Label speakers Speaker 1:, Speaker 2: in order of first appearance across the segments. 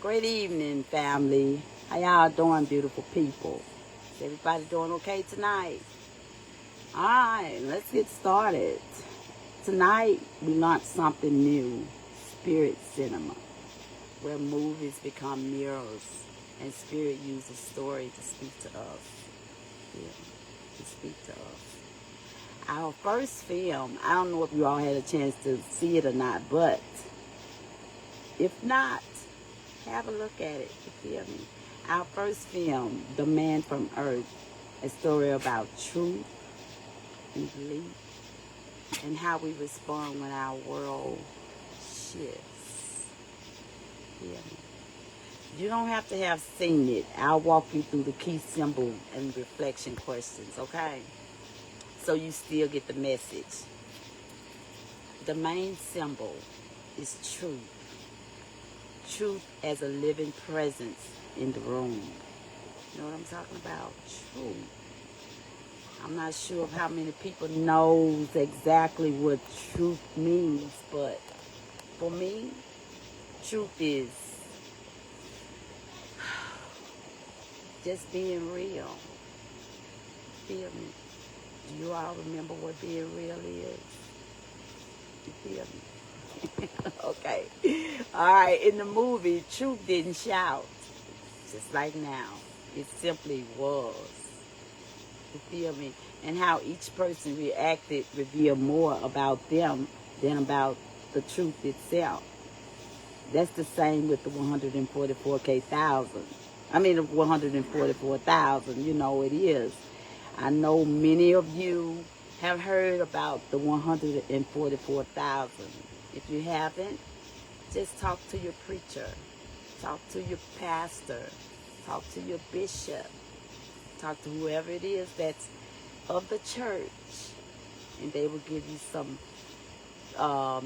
Speaker 1: Great evening, family. How y'all doing, beautiful people? Is everybody doing okay tonight? All right, let's get started. Tonight, we launched something new, Spirit Cinema, where movies become mirrors and Spirit uses story to speak to us. Yeah, to speak to us. Our first film, I don't know if you all had a chance to see it or not, but if not, have a look at it. You feel me? Our first film, The Man from Earth, a story about truth and belief and how we respond when our world shifts. You feel me? You don't have to have seen it. I'll walk you through the key symbol and reflection questions, okay? So you still get the message. The main symbol is truth. Truth as a living presence in the room. You know what I'm talking about? Truth. I'm not sure of how many people knows exactly what truth means, but for me, truth is just being real. Feel me? Do you all remember what being real is? You feel me? Okay. All right. In the movie, truth didn't shout, just like now. It simply was. You feel me? And how each person reacted revealed more about them than about the truth itself. That's the same with the 144,000. I mean, the 144,000. You know it is. I know many of you have heard about the 144,000. If you haven't, just talk to your preacher, talk to your pastor, talk to your bishop, talk to whoever it is that's of the church, and they will give you some.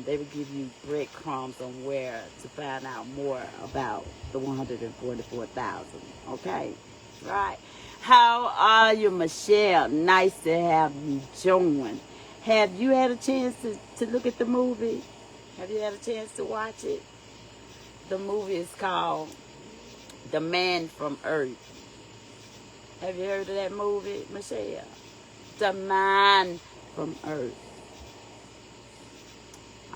Speaker 1: They will give you breadcrumbs on where to find out more about the 144,000. Okay, right? How are you, Michelle? Nice to have you join. Have you had a chance to look at the movie? Have you had a chance to watch it? The movie is called The Man from Earth. Have you heard of that movie, Michelle? The Man from Earth.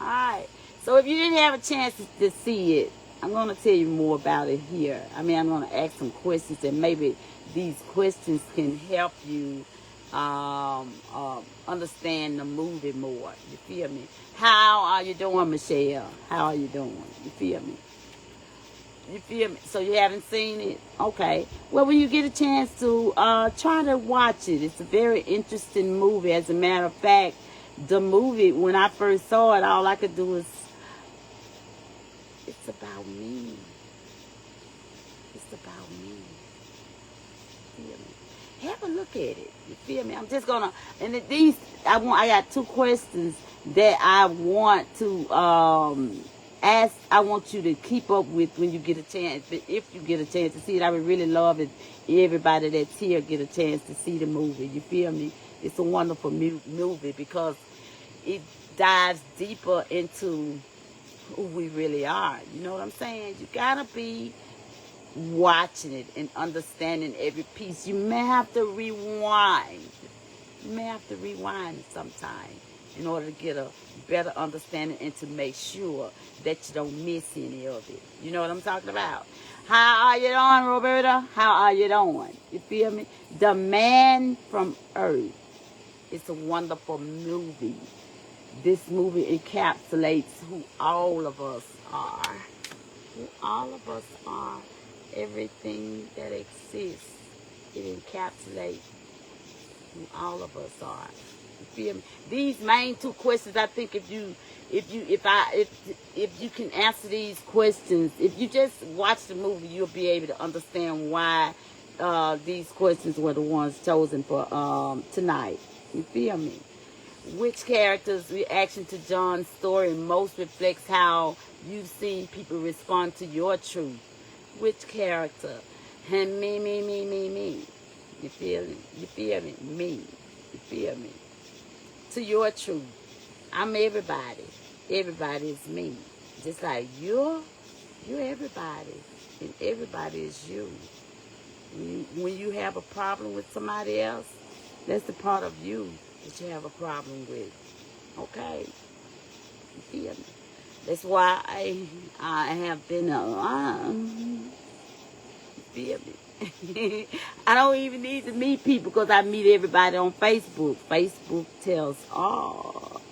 Speaker 1: Alright. So if you didn't have a chance to see it, I'm going to tell you more about it here. I mean, I'm going to ask some questions, and maybe these questions can help you understand the movie more. You feel me? How are you doing, Michelle? How are you doing? You feel me? You feel me? So you haven't seen it? Okay. Well, when you get a chance to try to watch it, it's a very interesting movie. As a matter of fact, the movie, when I first saw it, all I could do was, it's about me. It's about me. Feel me? Have a look at it. You feel me? I'm just gonna, and I got two questions that I want to ask. I want you to keep up with when you get a chance. But if you get a chance to see it, I would really love it. Everybody that's here get a chance to see the movie. You feel me? It's a wonderful movie because it dives deeper into who we really are. You know what I'm saying? You gotta be watching it and understanding every piece. You may have to rewind. You may have to rewind sometime in order to get a better understanding and to make sure that you don't miss any of it. You know what I'm talking about? How are you doing, Roberta? How are you doing? You feel me? The Man from Earth. It's a wonderful movie. This movie encapsulates who all of us are. Who all of us are. Everything that exists. It encapsulates who all of us are. You feel me? These main two questions, I think if you can answer these questions, if you just watch the movie, you'll be able to understand why these questions were the ones chosen for tonight. You feel me? Which character's reaction to John's story most reflects how you've seen people respond to your truth? Which character? And me. You feel me? You feel me? Me. You feel me? To your truth. I'm everybody. Everybody is me. Just like you're You're everybody. And everybody is you. When you have a problem with somebody else, that's the part of you that you have a problem with. Okay? You feel me? That's why I have been you feel me? I don't even need to meet people because I meet everybody on Facebook. Facebook tells all.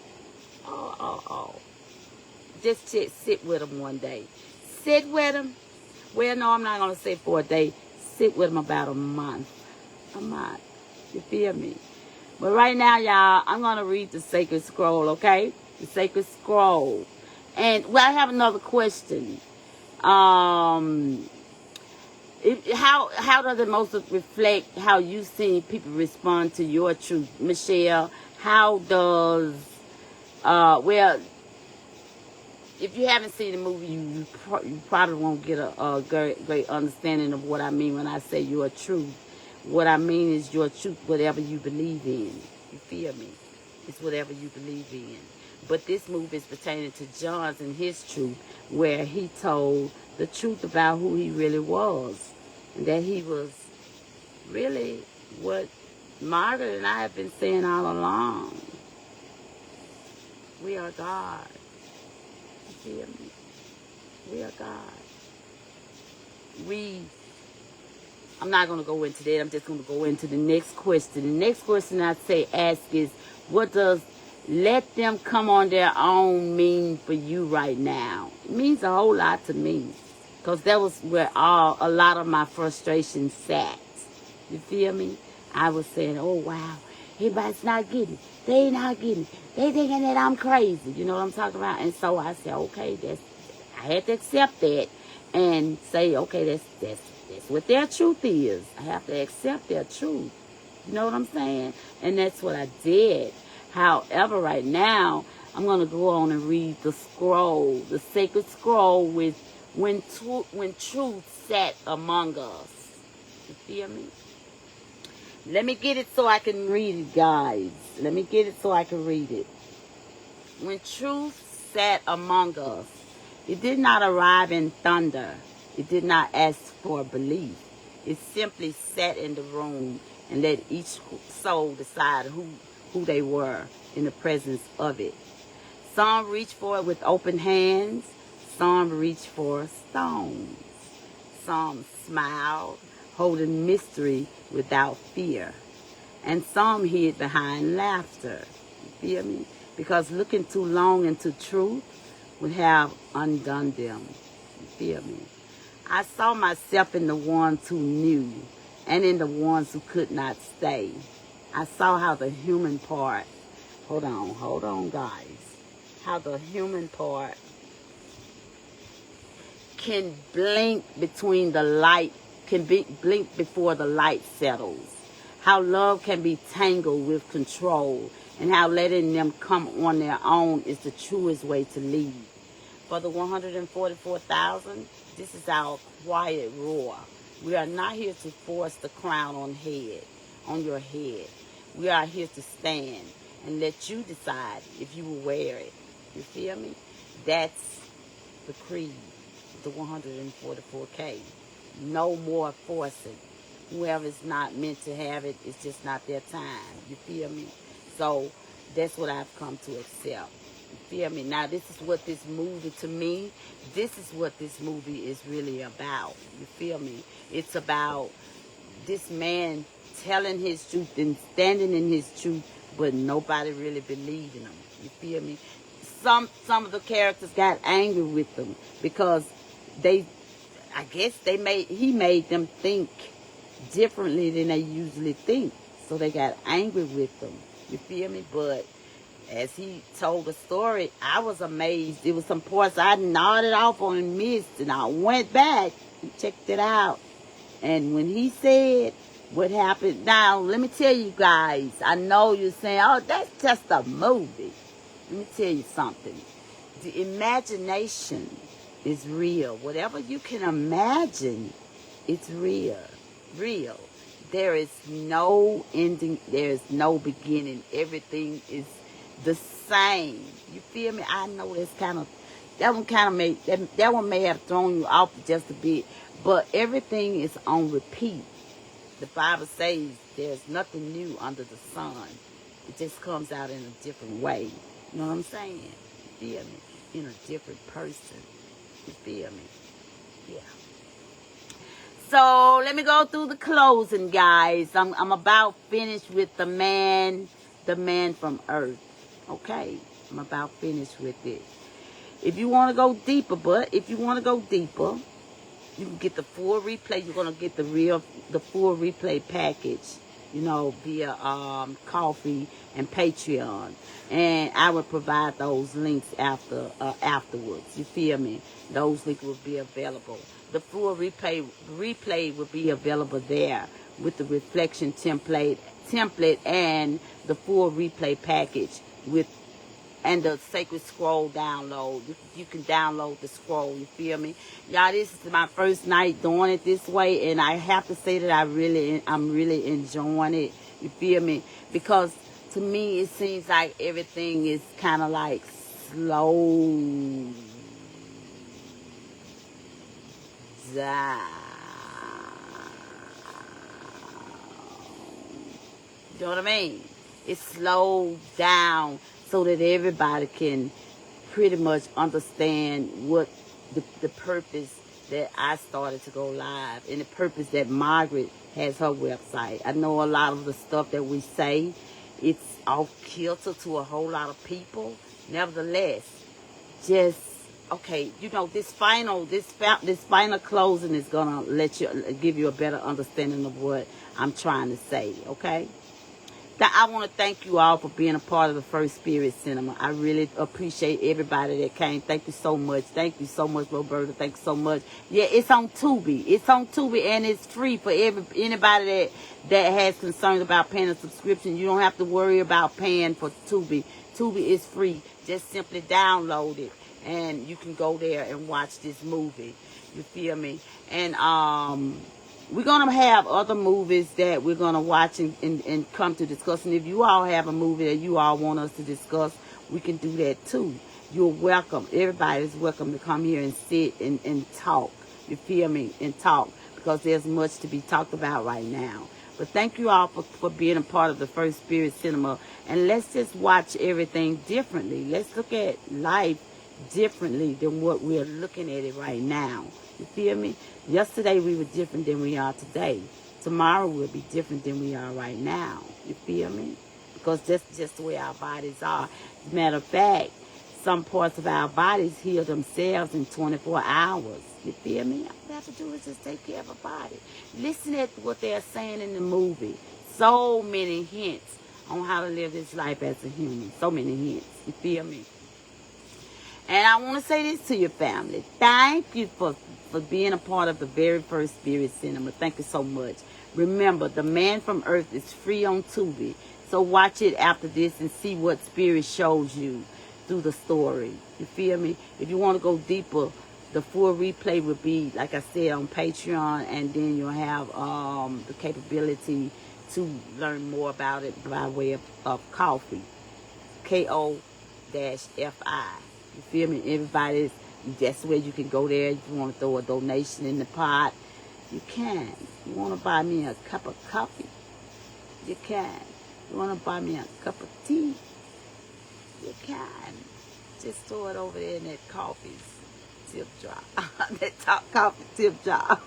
Speaker 1: Just sit with them one day. Sit with them. Well, no, I'm not going to say for a day. Sit with them about a month. A month. You feel me? But right now, y'all, I'm going to read the Sacred Scroll, okay? The Sacred Scroll. And, well, I have another question. How does it most reflect how you see people respond to your truth? Michelle, how does, well, if you haven't seen the movie, you probably won't get a great understanding of what I mean when I say your truth. What I mean is your truth, whatever you believe in. You feel me? It's whatever you believe in. But this movie is pertaining to John's and his truth, where he told the truth about who he really was. And that he was really what Margaret and I have been saying all along. We are God. You feel me? We are God. I'm not going to go into that. I'm just going to go into the next question. The next question I'd say ask is, what does let them come on their own mean for you right now? It means a whole lot to me. Because that was where a lot of my frustration sat. You feel me? I was saying, oh, wow, everybody's not getting it. They not getting it. They thinking that I'm crazy. You know what I'm talking about? And so I said, okay, I had to accept that and say, okay, that's what their truth is. I have to accept their truth. You know what I'm saying? And that's what I did. However, right now, I'm going to go on and read the scroll, the Sacred Scroll with when truth sat among us. You feel me? Let me get it so I can read it, guys. Let me get it so I can read it. When truth sat among us, it did not arrive in thunder. It did not ask for belief. It simply sat in the room and let each soul decide who they were in the presence of it. Some reached for it with open hands. Some reached for stones. Some smiled, holding mystery without fear. And some hid behind laughter. You feel me? Because looking too long into truth would have undone them. You feel me? I saw myself in the ones who knew and in the ones who could not stay. I saw how the human part, hold on guys, how the human part can blink between the light, blink before the light settles. How love can be tangled with control, and how letting them come on their own is the truest way to lead. For the 144,000, this is our quiet roar. We are not here to force the crown on your head. We are here to stand and let you decide if you will wear it. You feel me? That's the creed, the 144K. No more forcing. Whoever's not meant to have it, it's just not their time. You feel me? So that's what I've come to accept. You feel me? Now, this is what this movie, to me, this is what this movie is really about. You feel me? It's about this man telling his truth and standing in his truth, but nobody really believing him. You feel me? Some of the characters got angry with them because he made them think differently than they usually think. So they got angry with them. You feel me? But as he told the story, I was amazed. There was some parts I nodded off on and missed, and I went back and checked it out. And when he said what happened, now let me tell you guys, I know you're saying, oh, that's just a movie. Let me tell you something. The imagination is real. Whatever you can imagine, it's real. Real. There is no ending. There is no beginning. Everything is the same. You feel me? I know it's kind of that one kind of made, that one may have thrown you off just a bit, but everything is on repeat. The Bible says there's nothing new under the sun. It just comes out in a different way. You know what I'm saying? You feel me? In a different person. You feel me? Yeah. So let me go through the closing, guys. I'm about finished with the man from Earth. Okay, I'm about finished with it. If you want to go deeper, you can get the full replay. You're gonna get the full replay package, you know, via Coffee and Patreon, and I will provide those links afterwards. You feel me? Those links will be available. The full replay will be available there with the reflection template and the full replay package and the Sacred Scroll download. You can download the scroll, you feel me? Y'all, this is my first night doing it this way, and I have to say that I'm really enjoying it, you feel me? Because to me, it seems like everything is kind of like slow down. You know what I mean? It's slowed down so that everybody can pretty much understand what the purpose that I started to go live, and the purpose that Margaret has her website. I know a lot of the stuff that we say, it's off kilter to a whole lot of people. Nevertheless, just okay, you know, this final closing is gonna give you a better understanding of what I'm trying to say. Okay. I want to thank you all for being a part of the First Spirit Cinema. I really appreciate everybody that came. Thank you so much. Thank you so much, Roberta. Thank you so much. Yeah, it's on Tubi. It's on Tubi, and it's free for anybody that has concerns about paying a subscription. You don't have to worry about paying for Tubi. Tubi is free. Just simply download it, and you can go there and watch this movie. You feel me? And we're going to have other movies that we're going to watch and come to discuss. And if you all have a movie that you all want us to discuss, we can do that too. You're welcome. Everybody's welcome to come here and sit and talk. You feel me? And talk. Because there's much to be talked about right now. But thank you all for being a part of the First Spirit Cinema. And let's just watch everything differently. Let's look at life differently than what we're looking at it right now. You feel me? Yesterday we were different than we are today. Tomorrow we'll be different than we are right now. You feel me? Because that's just the way our bodies are. As a matter of fact, some parts of our bodies heal themselves in 24 hours. You feel me? All we have to do is just take care of our body. Listen at what they're saying in the movie. So many hints on how to live this life as a human. So many hints. You feel me? And I want to say this to your family. Thank you for being a part of the very first Spirit Cinema. Thank you so much. Remember, The Man from Earth is free on Tubi. So watch it after this and see what Spirit shows you through the story. You feel me? If you want to go deeper, the full replay will be, like I said, on Patreon. And then you'll have the capability to learn more about it by way of Coffee. K-O-F-I. You feel me? Everybody's, that's where you can go there. If you want to throw a donation in the pot, you can. You want to buy me a cup of coffee? You can. You want to buy me a cup of tea? You can. Just throw it over there in that coffee tip jar. That top coffee tip jar.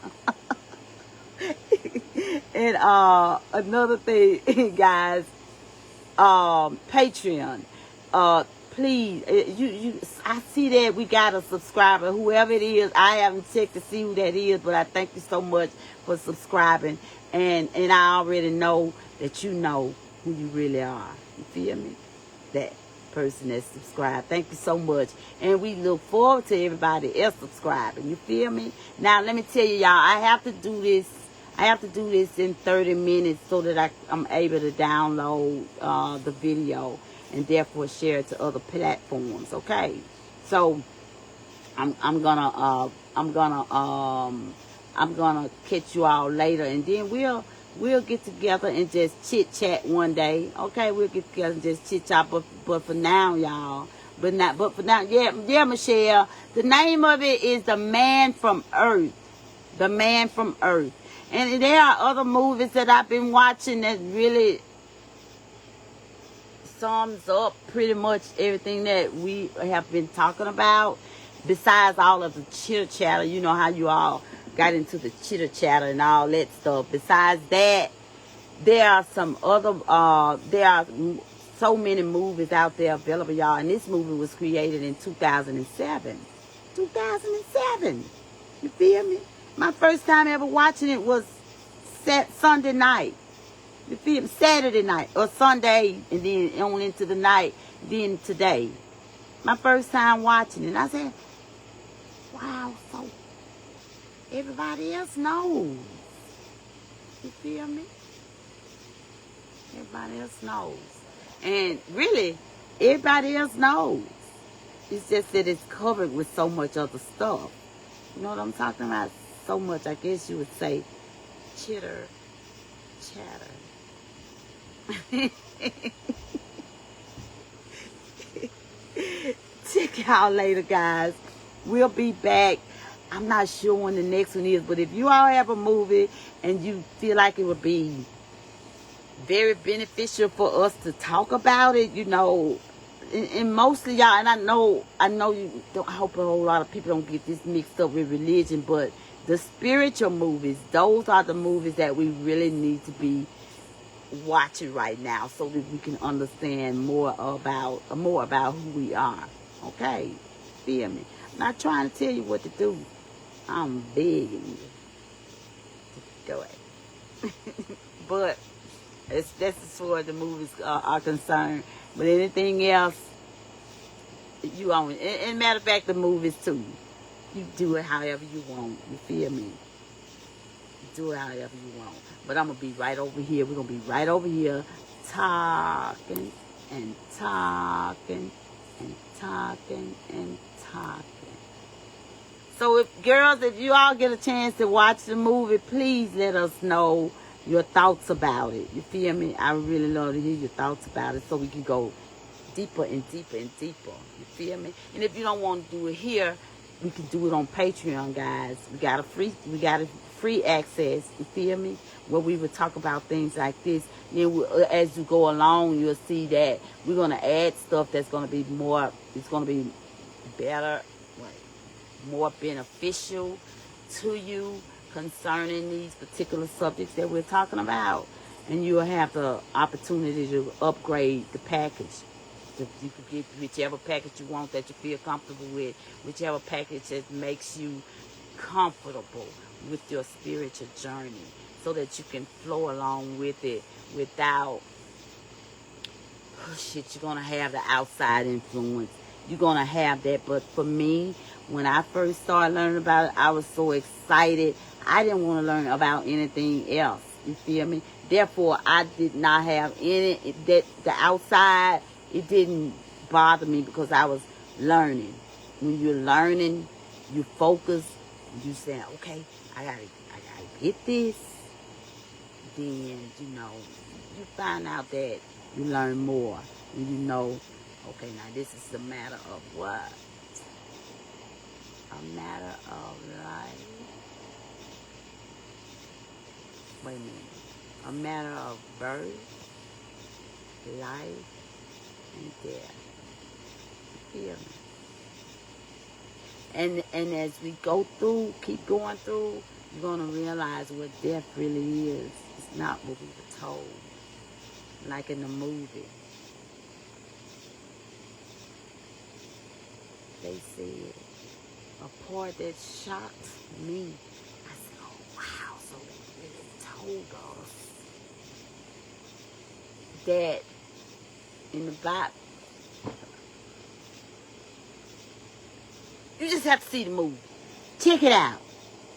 Speaker 1: And another thing, guys, Patreon. Please, I see that we got a subscriber, whoever it is. I haven't checked to see who that is, but I thank you so much for subscribing. And I already know that you know who you really are. You feel me? That person that's subscribed. Thank you so much. And we look forward to everybody else subscribing. You feel me? Now, let me tell you, y'all, I have to do this. I have to do this in 30 minutes so that I'm able to download the video and therefore share it to other platforms. Okay, so I'm gonna catch you all later, and then we'll get together and just chit chat one day. Okay, we'll get together and just chit chat. But for now, y'all, but not. But for now, yeah, Michelle. The name of it is The Man from Earth. The Man from Earth. And there are other movies that I've been watching that really sums up pretty much everything that we have been talking about. Besides all of the chitter chatter, you know how you all got into the chitter chatter and all that stuff. Besides that, there are some other, there are so many movies out there available, y'all. And this movie was created in 2007. 2007. You feel me? My first time ever watching it was Sunday night. You feel me? Saturday night or Sunday, and then on into the night, then today. My first time watching it. And I said, wow, so everybody else knows. You feel me? Everybody else knows. And really, everybody else knows. It's just that it's covered with so much other stuff. You know what I'm talking about? So much, I guess you would say, chitter, chatter. Check y'all later, guys. We'll be back. I'm not sure when the next one is, but if you all have a movie and you feel like it would be very beneficial for us to talk about it, you know, and mostly y'all, and I know you don't, I hope a whole lot of people don't get this mixed up with religion, but the spiritual movies, those are the movies that we really need to be watching right now, so that we can understand more about who we are. Okay, feel me? I'm not trying to tell you what to do. I'm begging you to do it. But that's as far as the movies are concerned. But anything else, you own it. And matter of fact, the movies too. You do it however you want. You feel me? Do it however you want. But I'm going to be right over here. We're going to be right over here talking and talking and talking and talking. So if you all get a chance to watch the movie, please let us know your thoughts about it. You feel me? I really love to hear your thoughts about it so we can go deeper and deeper and deeper. You feel me? And if you don't want to do it here, we can do it on Patreon, guys. We got a free access, you feel me, where we would talk about things like this. Then as you go along, you'll see that we're going to add stuff that's going to be more, it's going to be better, more beneficial to you concerning these particular subjects that we're talking about. And you'll have the opportunity to upgrade the package. You can get whichever package you want that you feel comfortable with, whichever package that makes you comfortable with your spiritual journey, so that you can flow along with it without you're gonna have the outside influence. You're gonna have that. But for me, when I first started learning about it, I was so excited. I didn't want to learn about anything else. You feel me? Therefore, I did not have any that the outside. It didn't bother me because I was learning. When you're learning, you focus. You say, okay, I gotta get this. Then, you find out that you learn more. And you know, okay, now this is a matter of what? A matter of life. Wait a minute. A matter of birth, life, and death. You feel me? And as we go through, keep going through, you're going to realize what death really is. It's not what we were told. Like in the movie. They said, a part that shocked me. I said, oh, wow, so they really told us that in the Bible. You just have to see the movie. Check it out.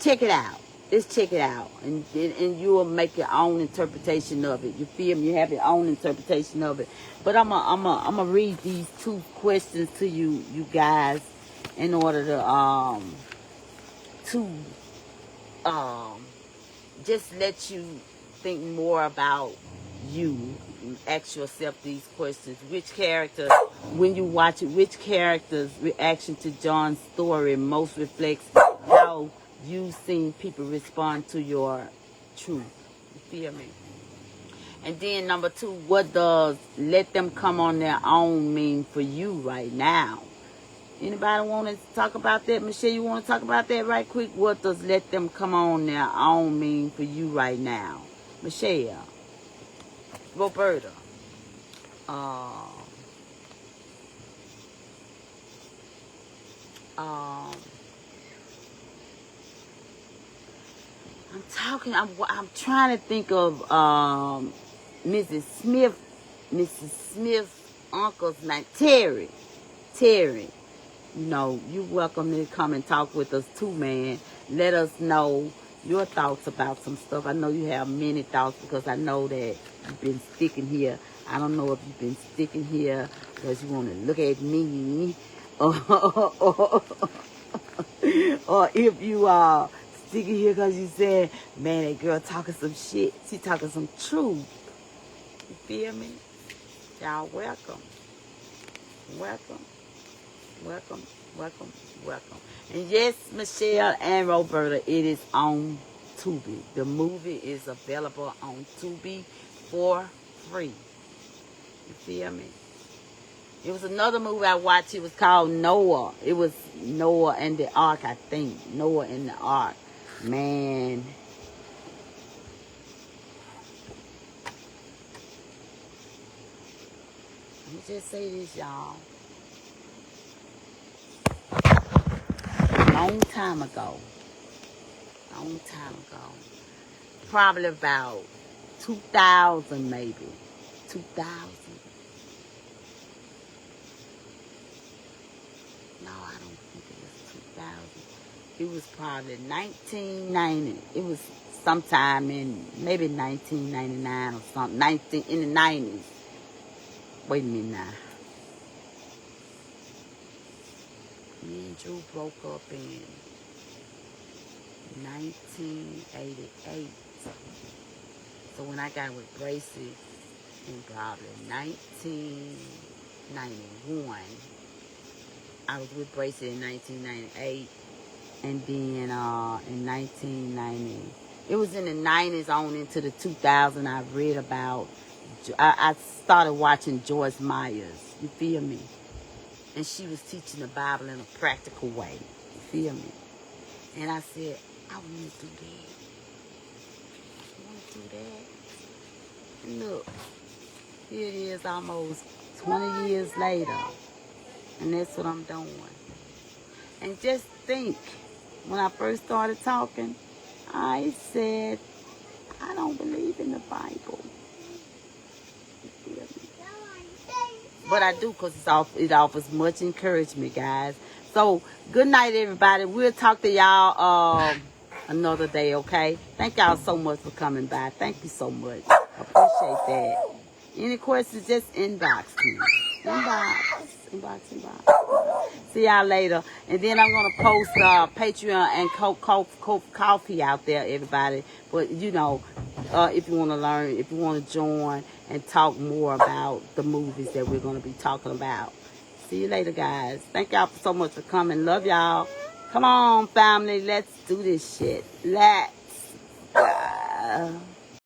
Speaker 1: Check it out. Just check it out. And you will make your own interpretation of it. You feel me? You have your own interpretation of it. But I'm a read these 2 questions to you guys in order to just let you think more about you. Ask yourself these questions. Which character when you watch it, which character's reaction to John's story most reflects how you've seen people respond to your truth? You feel me? And then number 2, what does let them come on their own mean for you right now? Anybody want to talk about that? Michelle, you want to talk about that right quick? What does let them come on their own mean for you right now? Michelle. Roberta. I'm trying to think of Mrs. Smith's uncle's name, Terry. You know, you're welcome to come and talk with us too, man. Let us know your thoughts about some stuff. I know you have many thoughts because I know that you've been sticking here. I don't know if you've been sticking here because you want to look at me or if you are sticking here because you said, man, that girl talking some shit. She talking some truth. You feel me? Y'all welcome. Welcome. And yes, Michelle and Roberta, it is on Tubi. The movie is available on Tubi for free. You feel me? It was another movie I watched. It was called Noah. It was Noah and the Ark, I think. Noah and the Ark. Man. Let me just say this, y'all. Long time ago. Probably about 2000 maybe. 2000. No, I don't think it was 2000. It was probably 1990. It was sometime in maybe 1999 or something. In the 90s. Wait a minute now. Me and Drew broke up in 1988. So when I got with Bracy in probably 1991, I was with Bracy in 1998, and then in 1990, it was in the 90s on into the 2000s. I read about. I started watching Joyce Myers. You feel me? And she was teaching the Bible in a practical way. You feel me? And I said, I want to do that. And look, here it is almost 20 years later. And that's what I'm doing. And just think, when I first started talking, I said, I don't believe in the Bible. You feel me? But I do because it offers much encouragement, guys. So, good night, everybody. We'll talk to y'all another day, okay? Thank y'all so much for coming by. Thank you so much. I appreciate that. Any questions, just inbox me. Inbox. See y'all later. And then I'm going to post Patreon and coffee out there, everybody. But, you know, if you want to learn, if you want to join and talk more about the movies that we're going to be talking about. See you later, guys. Thank y'all so much for coming. Love y'all. Come on, family. Let's do this shit. Let's.